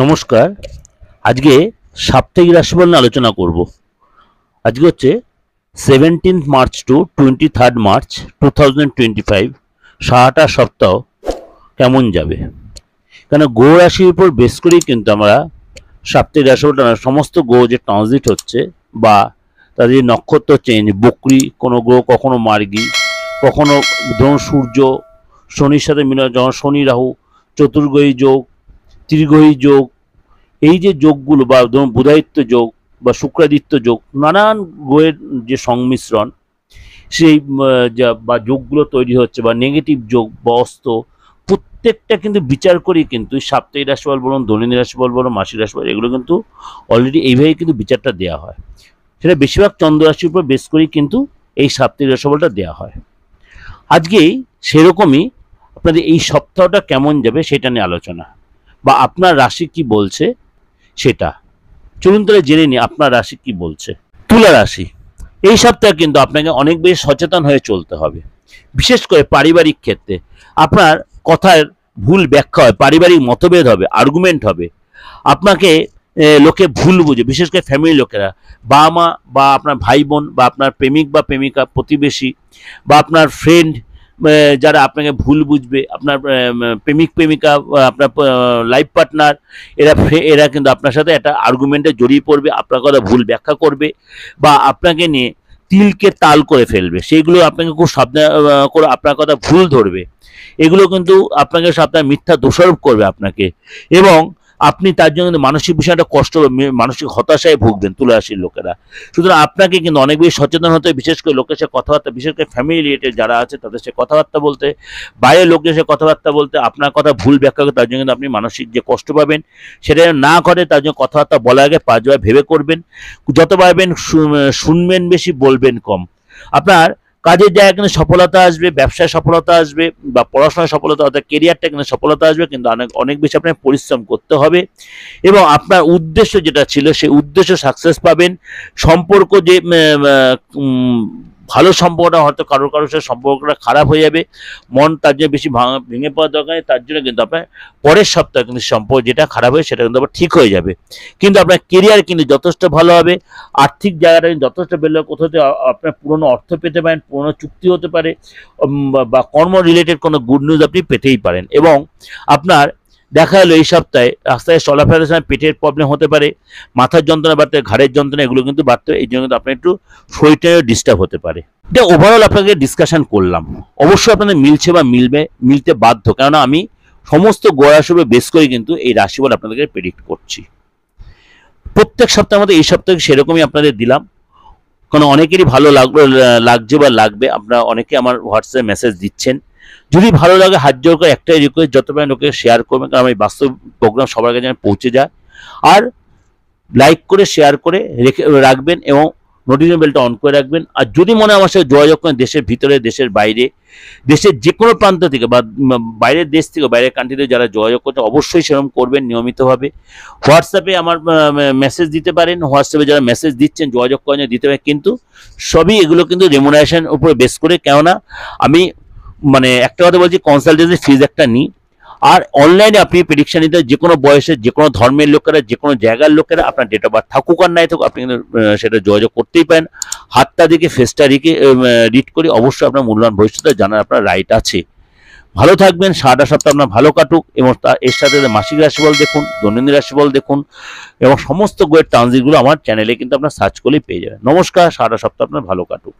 নমস্কার। আজকে সাপ্তাহিক রাশিফল নিয়ে আলোচনা করব। আজকে হচ্ছে 17 মার্চ টু 23 মার্চ 2025। সারাটা সপ্তাহ কেমন যাবে, কেন গ্রহ রাশির উপর বেস করেই কিন্তু আমরা সাপ্তাহিক রাশিফলটা সমস্ত গ্রহ যে ট্রানজিট হচ্ছে বা তাদের নক্ষত্র চেঞ্জ, বকরি, কোনো গ্রহ কখনো মার্গী, কখনো ধরুন সূর্য শনির সাথে মিলন, যখন শনি রাহু, চতুর্গ্রহী যোগ, ত্রিগ্রহী যোগ, এই যে যোগগুলো বা ধরুন বুধাদিত্য যোগ বা শুক্রাদিত্য যোগ, নানান গ্রহের যে সংমিশ্রণ, সেই বা যোগগুলো তৈরি হচ্ছে বা নেগেটিভ যোগ বা অস্ত, প্রত্যেকটা কিন্তু বিচার করি কিন্তু সাপ্তাহিক রাশিফল বলুন, দৈনন্দিন রাশিফল বলুন, মাসিক রাশিফল, এগুলো কিন্তু অলরেডি এইভাবেই কিন্তু বিচারটা দেওয়া হয়। সেটা বেশিরভাগ চন্দ্র রাশির উপর বেস করেই কিন্তু এই সাপ্তাহিক রাশিফলটা দেওয়া হয়। আজকেই সেরকমই আপনাদের এই সপ্তাহটা কেমন যাবে সেটা নিয়ে আলোচনা, বা আপনার রাশি কি বলছে সেটা। চলুন তাহলে জেনে নিই আপনার রাশি কি বলছে। তুলা রাশি, এই সপ্তাহে কিন্তু আপনাকে অনেক বেশি সচেতন হয়ে চলতে হবে, বিশেষ করে পারিবারিক ক্ষেত্রে। আপনার কথার ভুল ব্যাখ্যা হয়, পারিবারিক মতভেদ হবে, আর্গুমেন্ট হবে, আপনাকে লোকে ভুল বুঝে, বিশেষ করে ফ্যামিলির লোকেরা, বাবা মা বা আপনার ভাই বোন বা আপনার প্রেমিক বা প্রেমিকা, প্রতিবেশী বা আপনার ফ্রেন্ড, যারা আপনাকে ভুল বুঝবে, আপনার প্রেমিক প্রেমিকা, আপনার লাইফ পার্টনার, এরা কিন্তু আপনার সাথে একটা আর্গুমেন্টে জড়িয়ে পড়বে, আপনার কথা ভুল ব্যাখ্যা করবে বা আপনাকে নিয়ে তিলকে তাল করে ফেলবে। সেইগুলো আপনাকে খুব সাবধান করে আপনার কথা ভুল ধরবে। এগুলো কিন্তু আপনাকে আপনার মিথ্যা দোষারোপ করবে আপনাকে, এবং আপনি তার জন্য মানসিক বিষয়টা কষ্ট, মানসিক হতাশায় ভুগবেন তুলা রাশির লোকেরা। সুতরাং আপনাকে কিন্তু অনেক বেশি সচেতন হতে, বিশেষ করে লোকের সাথে কথাবার্তা, বিশেষ করে ফ্যামিলি রিলেটেড যারা আছে তাদের সাথে কথাবার্তা বলতে, বাইরের লোকদের সাথে কথাবার্তা বলতে, আপনার কথা ভুল ব্যাখ্যা করে তার জন্য কিন্তু আপনি মানসিক যে কষ্ট পাবেন সেটা না করে, তার জন্য কথাবার্তা বলার আগে 5 বার ভেবে করবেন। যত পারবেন শুনবেন বেশি, বলবেন কম। আপনার কাজের জায়গায় কিন্তু সফলতা আসবে, ব্যবসায় সফলতা আসবে, বা পড়াশোনায় সফলতা, অর্থাৎ কেরিয়ারটা কিন্তু সফলতা আসবে, কিন্তু অনেক অনেক বেশি আপনার পরিশ্রম করতে হবে এবং আপনার উদ্দেশ্য যেটা ছিল সেই উদ্দেশ্য সাকসেস পাবেন। সম্পর্ক যে ভালো সম্পর্কটা হয়তো কারোর কারোর সাথে সম্পর্কটা খারাপ হয়ে যাবে, মন তার জন্য বেশি ভেঙে পড়ার দরকার নেই। তার জন্য কিন্তু আপনার পরের সপ্তাহে কিন্তু সম্পর্ক যেটা খারাপ হয় সেটা কিন্তু আবার ঠিক হয়ে যাবে, কিন্তু আপনার কেরিয়ার কিন্তু যথেষ্ট ভালো হবে। আর্থিক জায়গাটা কিন্তু যথেষ্ট বেড়ে, কোথাও আপনার পুরনো অর্থ পেতে পারেন, পুরনো চুক্তি হতে পারে, বা কর্ম রিলেটেড কোনো গুড নিউজ আপনি পেতেই পারেন। এবং আপনার দেখা গেলো এই সপ্তাহে রাস্তায় চলাফেরার সময় পেটের প্রবলেম হতে পারে, মাথার যন্ত্রণা বাড়তে, ঘাড়ের যন্ত্রণা, এগুলো কিন্তু বাড়তে, এই জন্য কিন্তু আপনার একটু শরীরটাও ডিস্টার্ব হতে পারে। এটা ওভারঅল আপনাকে ডিসকাশন করলাম। অবশ্যই আপনাদের মিলছে বা মিলতে বাধ্য, কেননা আমি সমস্ত গ্রহ রাশির উপর বেস করে কিন্তু এই রাশিফল আপনাদেরকে প্রেডিক্ট করছি। প্রত্যেক সপ্তাহের মধ্যে এই সপ্তাহে সেরকমই আপনাদের দিলাম, কারণ অনেকেরই ভালো লাগছে বা লাগবে। আপনারা অনেকে আমার হোয়াটসঅ্যাপে মেসেজ দিচ্ছেন। যদি ভালো লাগে হাত জোর করে একটাই রিকোয়েস্ট, যত পারেন লোকে শেয়ার করবেন, কারণ এই বাস্তব প্রোগ্রাম সবার কাছে যেন পৌঁছে যায়। আর লাইক করে শেয়ার করে রাখবেন এবং নোটিফিকেশন বেলটা অন করে রাখবেন। আর যদি মনে হয় আমার সাথে যোগাযোগ করেন, দেশের ভিতরে, দেশের বাইরে, দেশের যে কোনো প্রান্ত থেকে বা বাইরের দেশ থেকে, বাইরের কান্ট্রিতে যারা যোগাযোগ করতে, অবশ্যই সেরকম করবেন নিয়মিতভাবে। হোয়াটসঅ্যাপে আমার মেসেজ দিতে পারেন, হোয়াটসঅ্যাপে যারা মেসেজ দিচ্ছেন যোগাযোগ করেন দিতে পারেন, কিন্তু সবই এগুলো কিন্তু রেমুনারেশন উপরে বেস করে, কেননা আমি মানে একটা কথা বলছি, কনসালটেন্সি ফিজ একটা নিই। আর অনলাইনে আপনি প্রেডিকশন নিতে, যে কোনো বয়সের, যে কোনো ধর্মের লোকেরা, যে কোনো জায়গার লোকেরা, আপনার ডেট অফ বার্থ থাকুক আর নাই থাকুক, আপনি কিন্তু সেটা যোগাযোগ করতেই পারেন। হাতটা দিকে, ফেসটা রিড করে অবশ্যই আপনার মূল্যবান ভবিষ্যৎ জানার আপনার রাইট আছে। ভালো থাকবেন, সারাটা সপ্তাহ আপনার ভালো কাটুক, এবং এর সাথে মাসিক রাশিফল দেখুন, দৈনন্দিন রাশিফল দেখুন, এবং সমস্ত গ্রহের ট্রানজিটগুলো আমার চ্যানেলে কিন্তু আপনার সার্চ করলেই পেয়ে যাবেন। নমস্কার, সারাটা সপ্তাহ আপনার ভালো কাটুক।